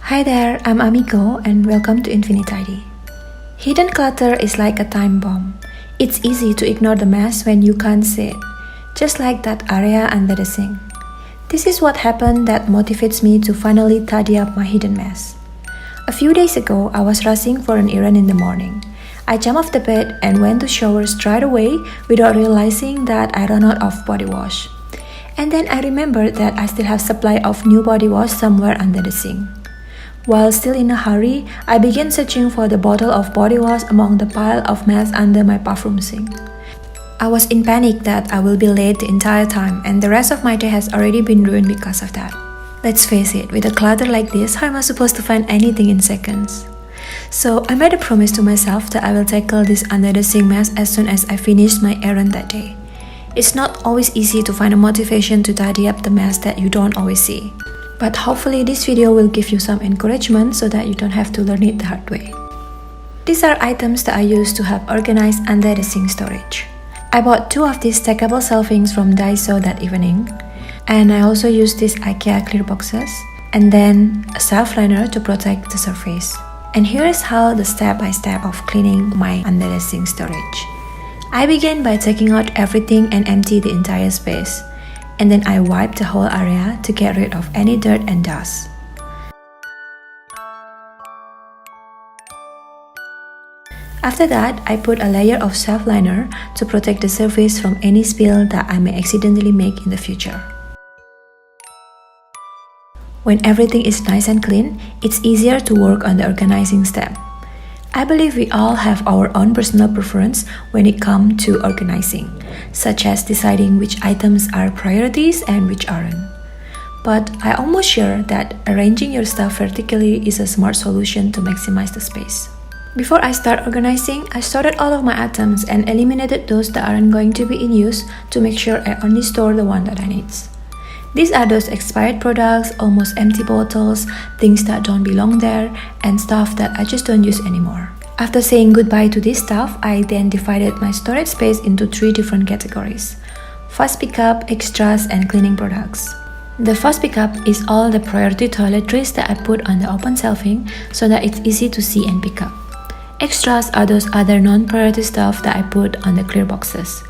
Hi there, I'm Amiko and welcome to infinitidy. Hidden clutter is like a time bomb. It's easy to ignore the mess when you can't see it, just like that area under the sink. This is what happened that motivates me to finally tidy up my hidden mess. A few days ago, I was rushing for an errand in the morning. I jumped off the bed and went to shower straight away without realizing that I ran out of body wash. And then I remembered that I still have supply of new body wash somewhere under the sink. While still in a hurry, I began searching for the bottle of body wash among the pile of mess under my bathroom sink. I was in panic that I will be late the entire time and the rest of my day has already been ruined because of that. Let's face it, with a clutter like this, how am I supposed to find anything in seconds? So I made a promise to myself that I will tackle this under the sink mess as soon as I finished my errand that day. It's not always easy to find a motivation to tidy up the mess that you don't always see. But hopefully this video will give you some encouragement so that you don't have to learn it the hard way. These are items that I use to have organized under the sink storage. I bought 2 of these stackable shelvings from Daiso that evening. And I also used these IKEA clear boxes. And then a shelf liner to protect the surface. And here is how the step-by-step of cleaning my under the sink storage. I began by taking out everything and empty the entire space. And then I wiped the whole area to get rid of any dirt and dust. After that, I put a layer of shelf liner to protect the surface from any spill that I may accidentally make in the future. When everything is nice and clean, it's easier to work on the organizing step. I believe we all have our own personal preference when it comes to organizing, such as deciding which items are priorities and which aren't. But I'm almost sure that arranging your stuff vertically is a smart solution to maximize the space. Before I start organizing, I sorted all of my items and eliminated those that aren't going to be in use to make sure I only store the one that I need. These are those expired products, almost empty bottles, things that don't belong there, and stuff that I just don't use anymore. After saying goodbye to this stuff, I then divided my storage space into 3 different categories: fast pickup, extras, and cleaning products. The fast pickup is all the priority toiletries that I put on the open shelving so that it's easy to see and pick up. Extras are those other non-priority stuff that I put on the clear boxes.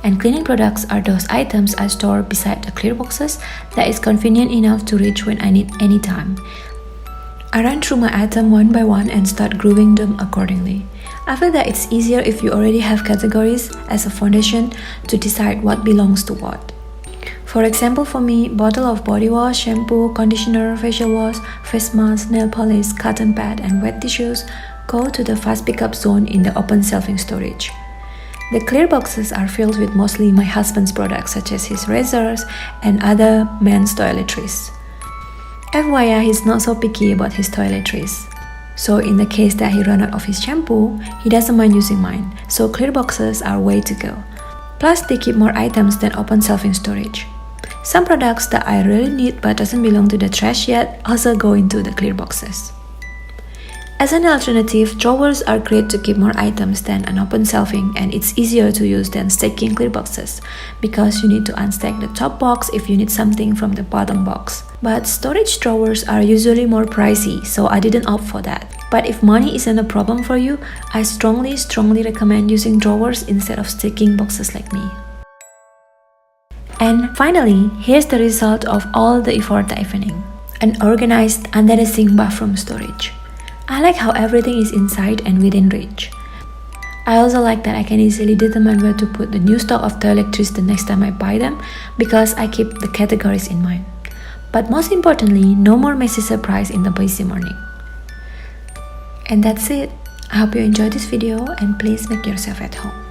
And cleaning products are those items I store beside the clear boxes that is convenient enough to reach when I need any time. I run through my item one by one and start grouping them accordingly. I feel that it's easier if you already have categories as a foundation to decide what belongs to what. For example, for me, bottle of body wash, shampoo, conditioner, facial wash, face mask, nail polish, cotton pad, and wet tissues go to the fast pickup zone in the open shelving storage. The clear boxes are filled with mostly my husband's products such as his razors and other men's toiletries. FYI, he's not so picky about his toiletries. So in the case that he ran out of his shampoo, he doesn't mind using mine, so clear boxes are way to go. Plus, they keep more items than open shelving storage. Some products that I really need but doesn't belong to the trash yet also go into the clear boxes. As an alternative, drawers are great to keep more items than an open shelving, and it's easier to use than stacking clear boxes because you need to unstack the top box if you need something from the bottom box. But storage drawers are usually more pricey, so I didn't opt for that. But if money isn't a problem for you, I strongly recommend using drawers instead of stacking boxes like me. And finally, here's the result of all the effort that evening: an organized under the sink bathroom storage. I like how everything is inside and within reach. I also like that I can easily determine where to put the new stock of toiletries the next time I buy them because I keep the categories in mind. But most importantly, no more messy surprise in the busy morning. And that's it. I hope you enjoyed this video and please make yourself at home.